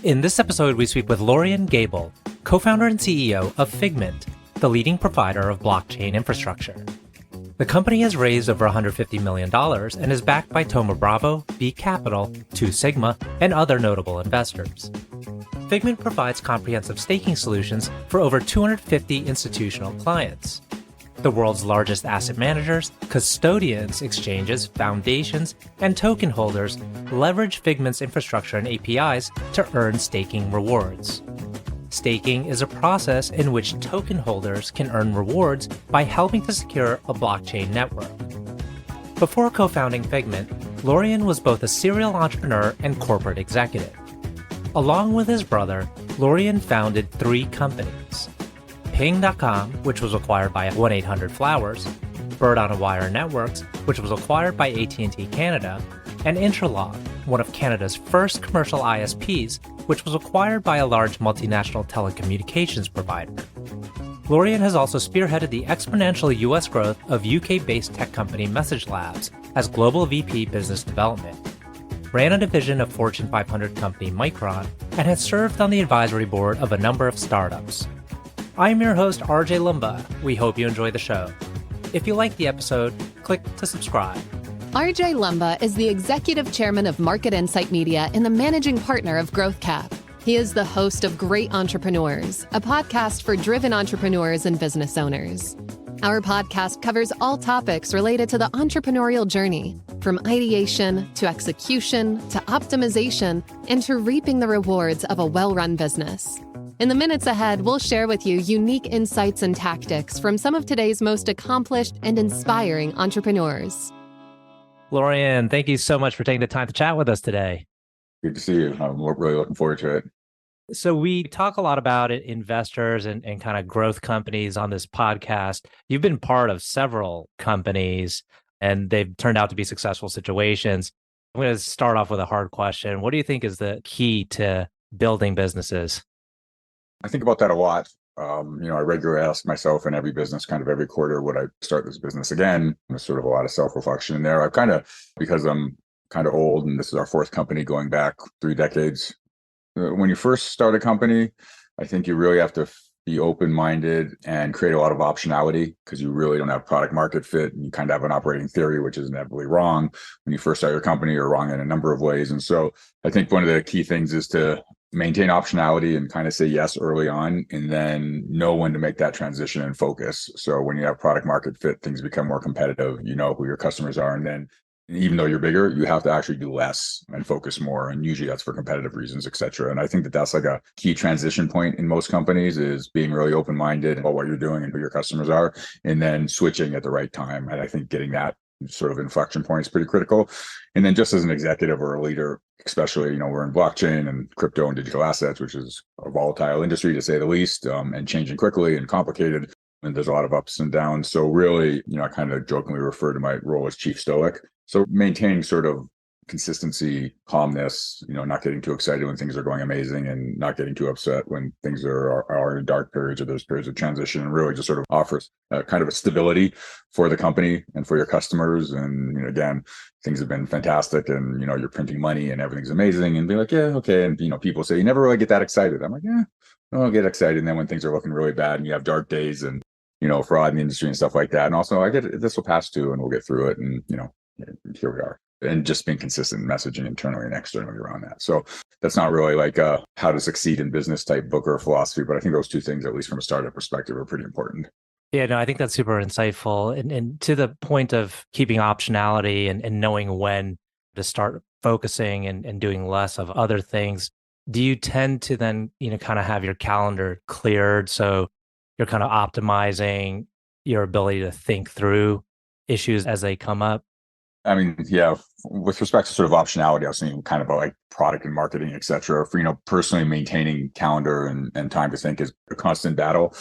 In this episode, we speak with Lorien Gabel, co-founder and CEO of Figment, the leading provider of blockchain infrastructure. The company has raised over $150 million and is backed by Thoma Bravo, B Capital, Two Sigma, and other notable investors. Figment provides comprehensive staking solutions for over 250 institutional clients. The world's largest asset managers, custodians, exchanges, foundations, and token holders leverage Figment's infrastructure and APIs to earn staking rewards. Staking is a process in which token holders can earn rewards by helping to secure a blockchain network. Before co-founding Figment, Lorien was both a serial entrepreneur and corporate executive. Along with his brother, Lorien founded 3 companies: Ping.com, which was acquired by 1-800-Flowers, Bird-on-a-Wire Networks, which was acquired by AT&T Canada, and Interlog, one of Canada's first commercial ISPs, which was acquired by a large multinational telecommunications provider. Lorien has also spearheaded the exponential U.S. growth of UK-based tech company Message Labs as Global VP Business Development, ran a division of Fortune 500 company Micron, and has served on the advisory board of a number of startups. I'm your host, RJ Lumba. We hope you enjoy the show. If you like the episode, click to subscribe. RJ Lumba is the executive chairman of Market Insight Media and the managing partner of Growth Cap. He is the host of Great Entrepreneurs, a podcast for driven entrepreneurs and business owners. Our podcast covers all topics related to the entrepreneurial journey, from ideation to execution to optimization and to reaping the rewards of a well-run business. In the minutes ahead, we'll share with you unique insights and tactics from some of today's most accomplished and inspiring entrepreneurs. Lorien, thank you so much for taking the time to chat with us today. Good to see you. I'm really looking forward to it. So we talk a lot about investors and kind of growth companies on this podcast. You've been part of several companies and they've turned out to be successful situations. I'm going to start off with a hard question. What do you think is the key to building businesses? I think about that a lot. I regularly ask myself in every business, kind of every quarter, would I start this business again? There's sort of a lot of self-reflection in there. Because I'm kind of old and this is our 4th company going back 3 decades. When you first start a company, I think you really have to be open-minded and create a lot of optionality because you really don't have product market fit and you kind of have an operating theory, which is inevitably wrong. When you first start your company, you're wrong in a number of ways. And so I think one of the key things is to maintain optionality and kind of say yes early on, and then know when to make that transition and focus. So when you have product market fit, things become more competitive. You know who your customers are. And then even though you're bigger, you have to actually do less and focus more. And usually that's for competitive reasons, et cetera. And I think that that's like a key transition point in most companies is being really open-minded about what you're doing and who your customers are, and then switching at the right time. And I think getting that sort of inflection point is pretty critical. And then just as an executive or a leader, especially, we're in blockchain and crypto and digital assets, which is a volatile industry to say the least, and changing quickly and complicated. And there's a lot of ups and downs. So really, I kind of jokingly refer to my role as chief stoic. So maintaining sort of consistency, calmness, not getting too excited when things are going amazing and not getting too upset when things are in dark periods or there's periods of transition, and really just sort of offers kind of a stability for the company and for your customers. And, again, things have been fantastic and, you're printing money and everything's amazing and be like, yeah, okay. And, people say, you never really get that excited. I'm like, yeah, I'll get excited. And then when things are looking really bad and you have dark days and, fraud in the industry and stuff like that. And also I get it, this will pass too, and we'll get through it. And, here we are. And just being consistent messaging internally and externally around that. So that's not really like a how to succeed in business type book or philosophy, but I think those 2 things, at least from a startup perspective, are pretty important. Yeah, no, I think that's super insightful. And to the point of keeping optionality and knowing when to start focusing and doing less of other things, do you tend to then, kind of have your calendar cleared so you're kind of optimizing your ability to think through issues as they come up? I mean, yeah, with respect to sort of optionality, I was thinking kind of about like product and marketing, et cetera. For, personally maintaining calendar and time to think is a constant battle.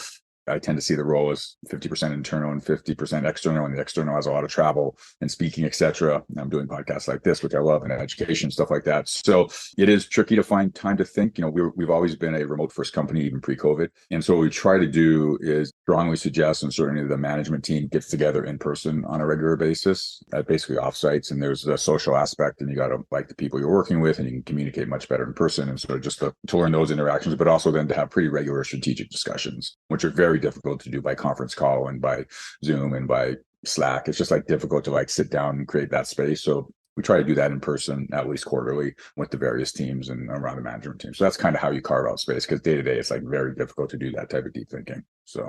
I tend to see the role as 50% internal and 50% external, and the external has a lot of travel and speaking, etc. I'm doing podcasts like this, which I love, and education, stuff like that. So it is tricky to find time to think. We've always been a remote first company, even pre-COVID. And so what we try to do is strongly suggest, and certainly the management team gets together in person on a regular basis at basically offsites. And there's a social aspect, and you got to like the people you're working with, and you can communicate much better in person. And so just to learn those interactions, but also then to have pretty regular strategic discussions, which are very difficult to do by conference call and by Zoom and by Slack. It's just like difficult to like sit down and create that space. So we try to do that in person at least quarterly with the various teams and around the management team. So that's kind of how you carve out space, because day to day, it's like very difficult to do that type of deep thinking. So,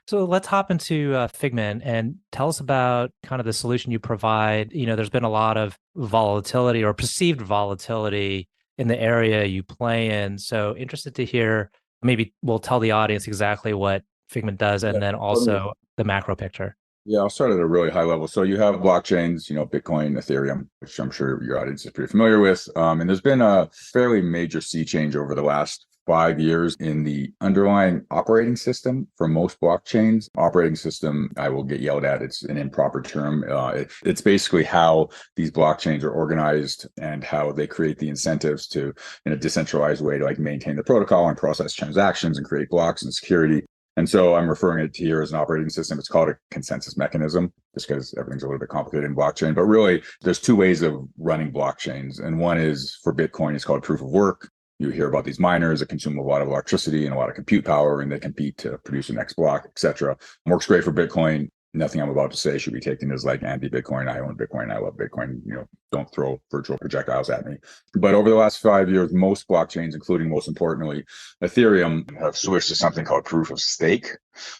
So let's hop into Figment and tell us about kind of the solution you provide. There's been a lot of volatility or perceived volatility in the area you play in. So interested to hear, maybe we'll tell the audience exactly what Figment does, and then also the macro picture. Yeah, I'll start at a really high level. So you have blockchains, Bitcoin, Ethereum, which I'm sure your audience is pretty familiar with. And there's been a fairly major sea change over the last 5 years in the underlying operating system for most blockchains. Operating system, I will get yelled at. It's an improper term. It's basically how these blockchains are organized and how they create the incentives to, in a decentralized way, to like maintain the protocol and process transactions and create blocks and security. And so I'm referring it to here as an operating system. It's called a consensus mechanism, just because everything's a little bit complicated in blockchain. But really, there's two ways of running blockchains. And one is for Bitcoin, it's called proof of work. You hear about these miners that consume a lot of electricity and a lot of compute power, and they compete to produce the next block, et cetera. Works great for Bitcoin. Nothing I'm about to say should be taken as like anti-Bitcoin. I own Bitcoin. I love Bitcoin. Don't throw virtual projectiles at me. But over the last 5 years, most blockchains, including most importantly, Ethereum, have switched to something called proof of stake.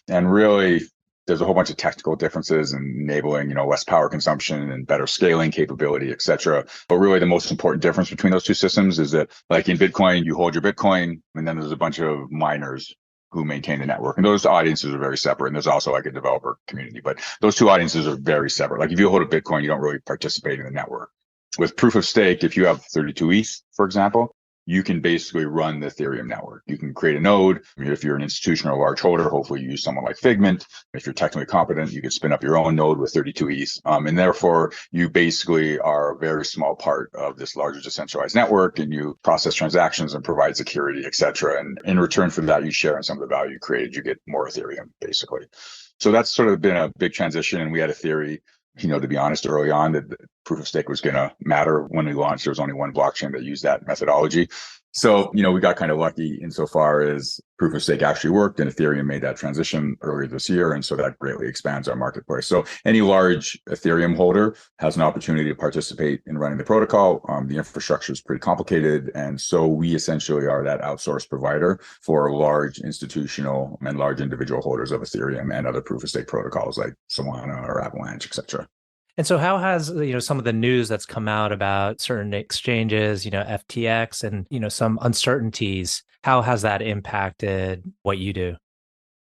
And really, there's a whole bunch of technical differences in enabling, less power consumption and better scaling capability, et cetera. But really, the most important difference between those two systems is that, like in Bitcoin, you hold your Bitcoin, and then there's a bunch of miners who maintain the network. And those audiences are very separate. And there's also like a developer community, but those two audiences are very separate. Like if you hold a Bitcoin, you don't really participate in the network. With proof of stake, if you have 32 ETH, for example, you can basically run the Ethereum network. You can create a node. If you're an institutional large holder, hopefully you use someone like Figment. If you're technically competent, you can spin up your own node with 32 ETH. And therefore, you basically are a very small part of this larger decentralized network, and you process transactions and provide security, et cetera. And in return for that, you share in some of the value created. You get more Ethereum, basically. So that's sort of been a big transition. And we had a theory, to be honest, early on, that proof of stake was going to matter. When we launched, there was only one blockchain that used that methodology. So, we got kind of lucky insofar as proof of stake actually worked, and Ethereum made that transition earlier this year. And so that greatly expands our marketplace. So any large Ethereum holder has an opportunity to participate in running the protocol. The infrastructure is pretty complicated. And so we essentially are that outsourced provider for large institutional and large individual holders of Ethereum and other proof of stake protocols like Solana or Avalanche, et cetera. And so how has, some of the news that's come out about certain exchanges, FTX and, some uncertainties, how has that impacted what you do?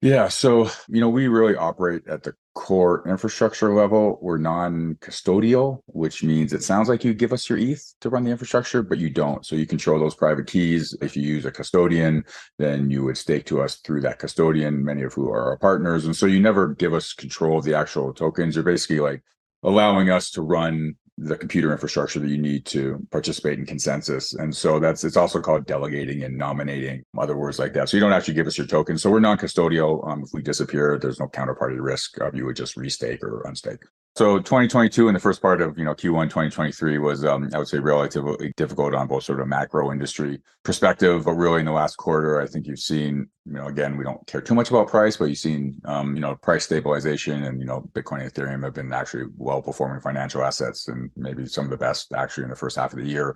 Yeah. So, we really operate at the core infrastructure level. We're non-custodial, which means it sounds like you give us your ETH to run the infrastructure, but you don't. So you control those private keys. If you use a custodian, then you would stake to us through that custodian, many of who are our partners. And so you never give us control of the actual tokens. You're basically like allowing us to run the computer infrastructure that you need to participate in consensus. And so it's also called delegating and nominating, other words like that. So you don't actually give us your tokens. So we're non-custodial. If we disappear, there's no counterparty risk. You would just restake or unstake. So 2022 and the first part of, Q1 2023 was, I would say, relatively difficult on both sort of macro industry perspective, but really in the last quarter, I think you've seen, again, we don't care too much about price, but you've seen, price stabilization, and, Bitcoin and Ethereum have been actually well-performing financial assets, and maybe some of the best actually in the first half of the year.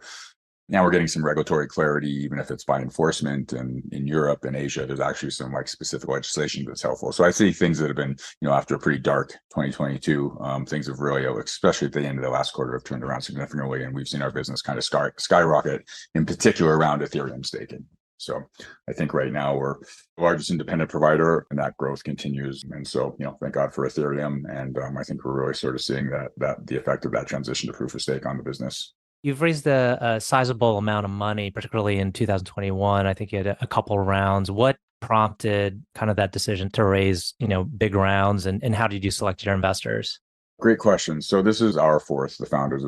Now we're getting some regulatory clarity, even if it's by enforcement. And in Europe and Asia, there's actually some like specific legislation that's helpful. So I see things that have been, after a pretty dark 2022, things have really, especially at the end of the last quarter, have turned around significantly. And we've seen our business kind of skyrocket, in particular around Ethereum staking. So I think right now we're the largest independent provider, and that growth continues. And so, thank God for Ethereum. And I think we're really sort of seeing that the effect of that transition to proof of stake on the business. You've raised a sizable amount of money, particularly in 2021. I think you had a couple rounds. What prompted kind of that decision to raise, big rounds, and how did you select your investors? Great question. So this is our fourth. The founders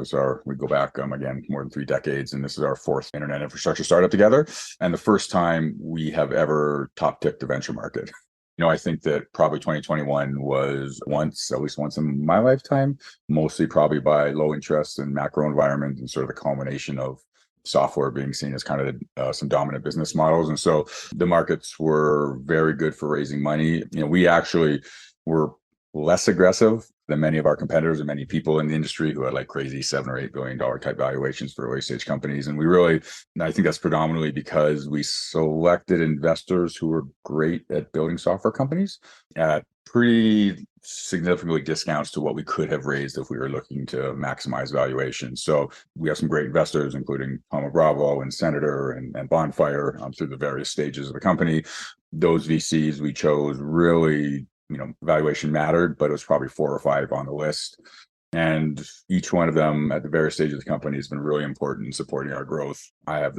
we go back again more than 3 decades, and this is our fourth internet infrastructure startup together, and the first time we have ever top ticked the venture market. I think that probably 2021 was at least once in my lifetime, mostly probably by low interest and macro environment and sort of the culmination of software being seen as kind of some dominant business models. And so the markets were very good for raising money. We actually were less aggressive than many of our competitors and many people in the industry who had like crazy $7 or $8 billion type valuations for early stage companies. And I think that's predominantly because we selected investors who were great at building software companies at pretty significantly discounts to what we could have raised if we were looking to maximize valuation. So we have some great investors, including Thoma Bravo and Senator and Bonfire through the various stages of the company. Those VCs we chose really, valuation mattered, but it was probably 4 or 5 on the list. And each one of them at the various stages of the company has been really important in supporting our growth. I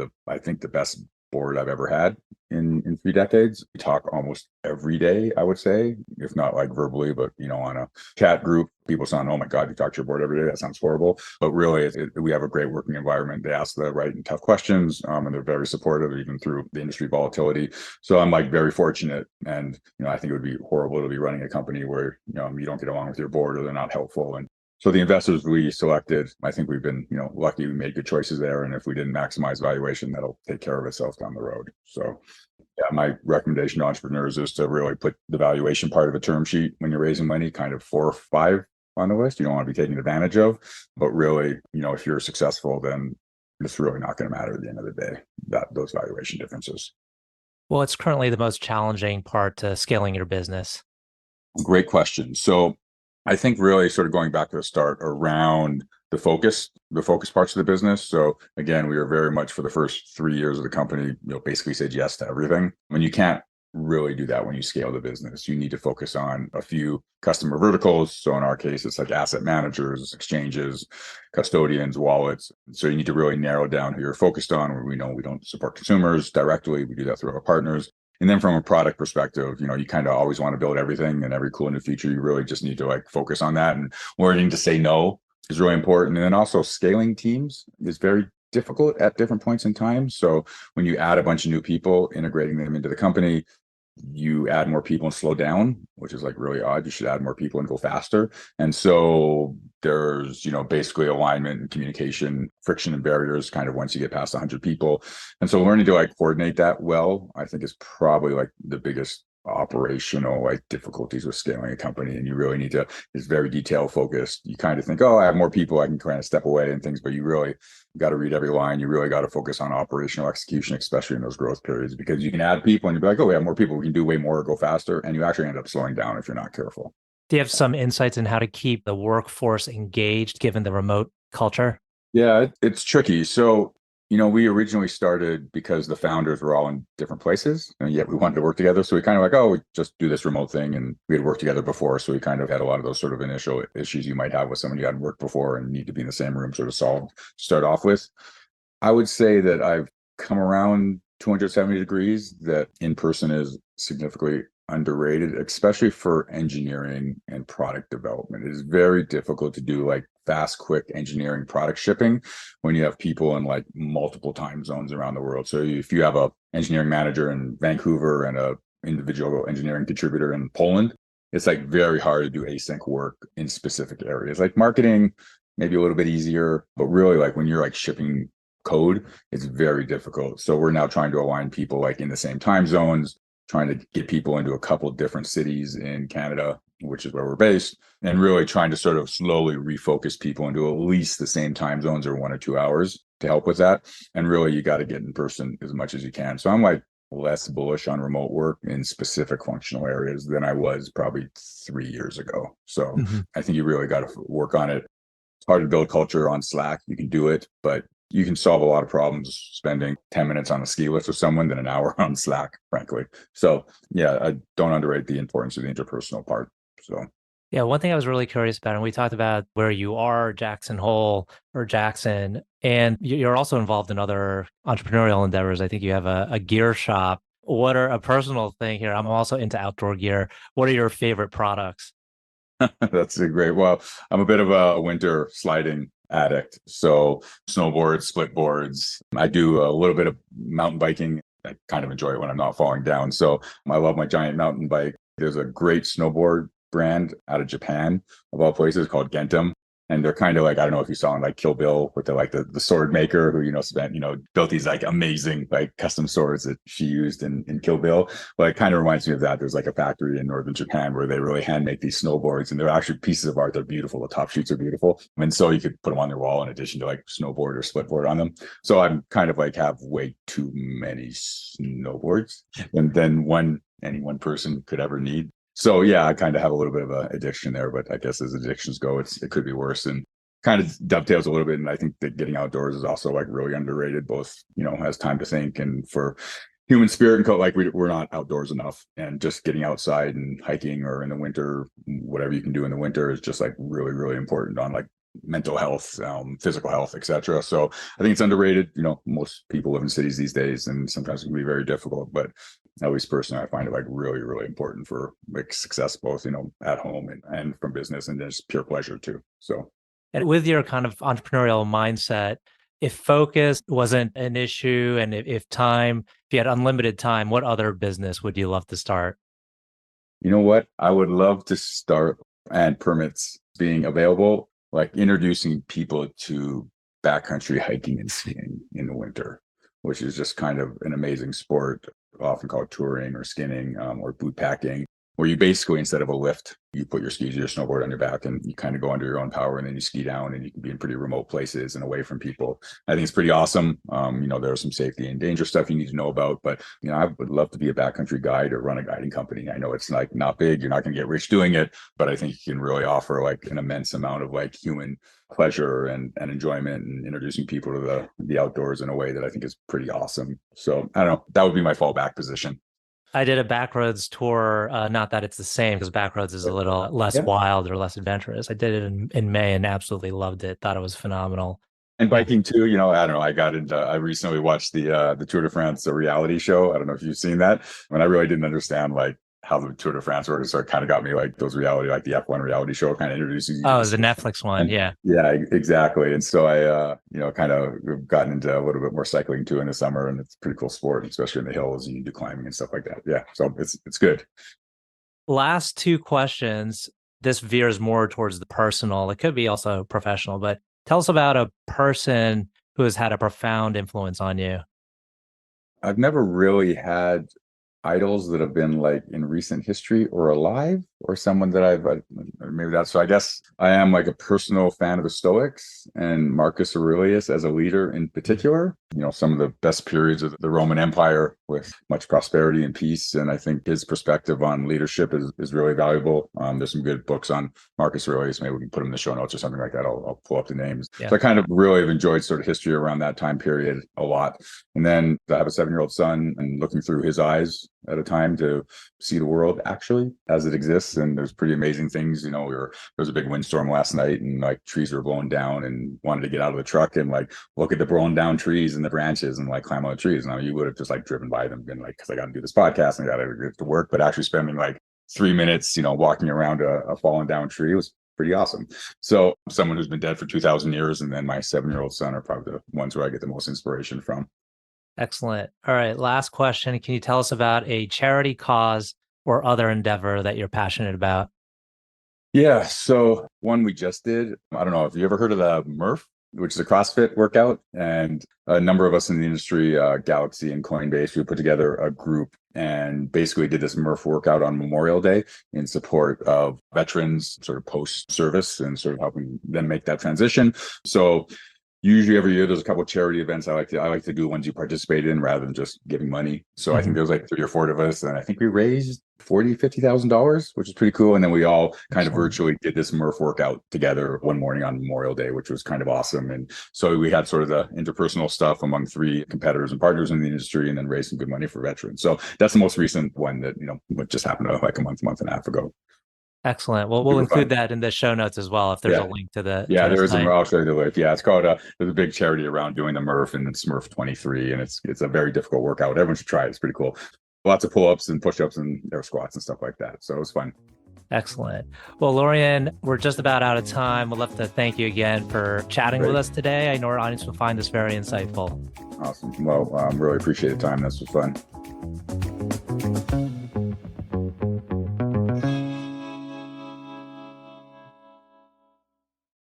think the best board I've ever had in 3 decades. We talk almost every day, I would say, if not like verbally, but on a chat group, people sound, oh my God, you talk to your board every day. That sounds horrible. But really, we have a great working environment. They ask the right and tough questions, and they're very supportive, even through the industry volatility. So I'm very fortunate. And, I think it would be horrible to be running a company where, you don't get along with your board or they're not helpful. And so the investors we selected, I think we've been, lucky we made good choices there. And if we didn't maximize valuation, that'll take care of itself down the road. So yeah, my recommendation to entrepreneurs is to really put the valuation part of a term sheet when you're raising money, kind of 4 or 5 on the list. You don't want to be taken advantage of, but really, if you're successful, then it's really not going to matter at the end of the day, those valuation differences. Well, it's currently the most challenging part to scaling your business. Great question. So I think really sort of going back to the start around the focus parts of the business. So again, we were very much for the first 3 years of the company, basically said yes to everything. When you can't really do that when you scale the business, you need to focus on a few customer verticals. So in our case, it's like asset managers, exchanges, custodians, wallets. So you need to really narrow down who you're focused on. We know we don't support consumers directly. We do that through our partners. And then from a product perspective, you kind of always want to build everything and every cool new feature. You really just need to focus on that, and learning to say no is really important. And then also scaling teams is very difficult at different points in time. So when you add a bunch of new people, integrating them into the company, you add more people and slow down, which is really odd. You should add more people and go faster. And so there's, basically alignment and communication, friction and barriers kind of once you get past 100 people. And so learning to coordinate that well, I think is probably the biggest operational difficulties with scaling a company. And you really need to, it's very detail focused. You kind of think, oh, I have more people, I can kind of step away and things, but you really got to read every line. You really got to focus on operational execution, especially in those growth periods, because you can add people and you'll be like, oh, we have more people, we can do way more, go faster. And you actually end up slowing down if you're not careful. Do you have some insights in how to keep the workforce engaged given the remote culture? Yeah, it's tricky. So we originally started because the founders were all in different places, and yet we wanted to work together. So we kind of we just do this remote thing, and we had worked together before. So we kind of had a lot of those sort of initial issues you might have with someone you hadn't worked before and need to be in the same room sort of solved to start off with. I would say that I've come around 270 degrees that in person is significantly underrated, especially for engineering and product development. It is very difficult to do fast, quick engineering product shipping when you have people in multiple time zones around the world. So if you have a engineering manager in Vancouver and a individual engineering contributor in Poland, it's very hard to do async work in specific areas. Marketing, maybe a little bit easier, but really when you're shipping code, it's very difficult. So we're now trying to align people in the same time zones, trying to get people into a couple of different cities in Canada, which is where we're based, and really trying to sort of slowly refocus people into at least the same time zones or 1 or 2 hours to help with that. And really, you got to get in person as much as you can. So I'm less bullish on remote work in specific functional areas than I was probably 3 years ago. So I think you really got to work on it. It's hard to build culture on Slack. You can do it, but you can solve a lot of problems spending 10 minutes on a ski lift with someone than an hour on Slack, frankly. So yeah, I don't underrate the importance of the interpersonal part. So yeah, one thing I was really curious about, and we talked about where you are, Jackson Hole or Jackson, and you're also involved in other entrepreneurial endeavors. I think you have a gear shop. What are a personal thing here? I'm also into outdoor gear. What are your favorite products? That's a great. Well, I'm a bit of a winter sliding addict. So snowboards, split boards. I do a little bit of mountain biking. I kind of enjoy it when I'm not falling down. So I love my giant mountain bike. There's a great snowboard brand out of Japan, of all places, called Gentem. And they're kind of like, I don't know if you saw in like Kill Bill with the sword maker who, spent, built these like amazing like custom swords that she used in Kill Bill. But it kind of reminds me of that. There's like a factory in northern Japan where they really hand make these snowboards, and they're actually pieces of art. They're beautiful. The top sheets are beautiful. And so you could put them on their wall in addition to like snowboard or split board on them. So I'm kind of like have way too many snowboards and then any one person could ever need. So yeah, I kind of have a little bit of an addiction there, but I guess as addictions go, it could be worse, and kind of dovetails a little bit. And I think that getting outdoors is also like really underrated, both, has time to think and for human spirit and like we're not outdoors enough, and just getting outside and hiking or in the winter, whatever you can do in the winter is just like really, really important on like mental health, physical health, etc. So I think it's underrated. Most people live in cities these days, and sometimes it can be very difficult, but at least personally, I find it like really, really important for like success, both, at home and from business, and just pure pleasure too. So. And with your kind of entrepreneurial mindset, if focus wasn't an issue and if you had unlimited time, what other business would you love to start? You know what? I would love to start, and permits being available, like introducing people to backcountry hiking and skiing in the winter, which is just kind of an amazing sport, often called touring or skinning, or boot packing, where you basically, instead of a lift, you put your skis or your snowboard on your back and you kind of go under your own power, and then you ski down, and you can be in pretty remote places and away from people. I think it's pretty awesome. There's some safety and danger stuff you need to know about, but I would love to be a backcountry guide or run a guiding company. I know it's like not big, you're not going to get rich doing it, but I think you can really offer like an immense amount of like human pleasure and enjoyment, and introducing people to the outdoors in a way that I think is pretty awesome. So I don't know, that would be my fallback position. I did a Backroads tour, not that it's the same, because Backroads is a little less wild or less adventurous. I did it in May and absolutely loved it. Thought it was phenomenal. And biking too, I don't know. I recently watched the Tour de France, a reality show. I don't know if you've seen that. I really didn't understand like how the Tour de France works. So it kind of got me like those reality, like the F1 reality show kind of introduces you. Oh, the Netflix one. Yeah. Yeah, exactly. And so I, kind of gotten into a little bit more cycling too in the summer, and it's a pretty cool sport, especially in the hills, and you do climbing and stuff like that. Yeah. So it's good. Last two questions. This veers more towards the personal. It could be also professional, but tell us about a person who has had a profound influence on you. I've never really had idols that have been like in recent history or alive, or someone that maybe that's, so I guess I am like a personal fan of the Stoics and Marcus Aurelius as a leader in particular. Some of the best periods of the Roman Empire with much prosperity and peace. And I think his perspective on leadership is really valuable. There's some good books on Marcus Aurelius. Maybe we can put them in the show notes or something like that. I'll pull up the names. Yeah. So I kind of really have enjoyed sort of history around that time period a lot. And then I have a 7-year-old son, and looking through his eyes at a time to see the world actually as it exists. And there's pretty amazing things. There was a big windstorm last night, and like trees were blown down, and wanted to get out of the truck and like look at the blown down trees and the branches and like climb on the trees. Now you would have just like driven by them, been like, because I got to do this podcast and I got to get to work, but actually spending like 3 minutes, walking around a fallen down tree was pretty awesome. So someone who's been dead for 2,000 years, and then my 7-year-old son are probably the ones where I get the most inspiration from. Excellent. All right. Last question. Can you tell us about a charity cause or other endeavor that you're passionate about? Yeah. So one we just did, I don't know if you ever heard of the Murph, which is a CrossFit workout. And a number of us in the industry, Galaxy and Coinbase, we put together a group and basically did this Murph workout on Memorial Day in support of veterans sort of post-service and sort of helping them make that transition. So usually every year there's a couple of charity events I like to do ones you participate in rather than just giving money. So I think there was like 3 or 4 of us, and I think we raised $50,000, which is pretty cool. And then we all kind of virtually did this Murph workout together one morning on Memorial Day, which was kind of awesome. And so we had sort of the interpersonal stuff among 3 competitors and partners in the industry, and then raised some good money for veterans. So that's the most recent one that, just happened like a month and a half ago. Excellent. Well, we'll include that in the show notes as well, if there's a link to the. Yeah, there is. I'll show you the link. Yeah, it's called. There's a big charity around doing the Murph, and it's Murph 23, and it's a very difficult workout. Everyone should try it. It's pretty cool. lots of pull-ups and push-ups and air squats and stuff like that. So it was fun. Excellent. Well, Lorien, we're just about out of time. We'd love to thank you again for chatting with us today. I know our audience will find this very insightful. Awesome. Well, really appreciate the time. This was fun.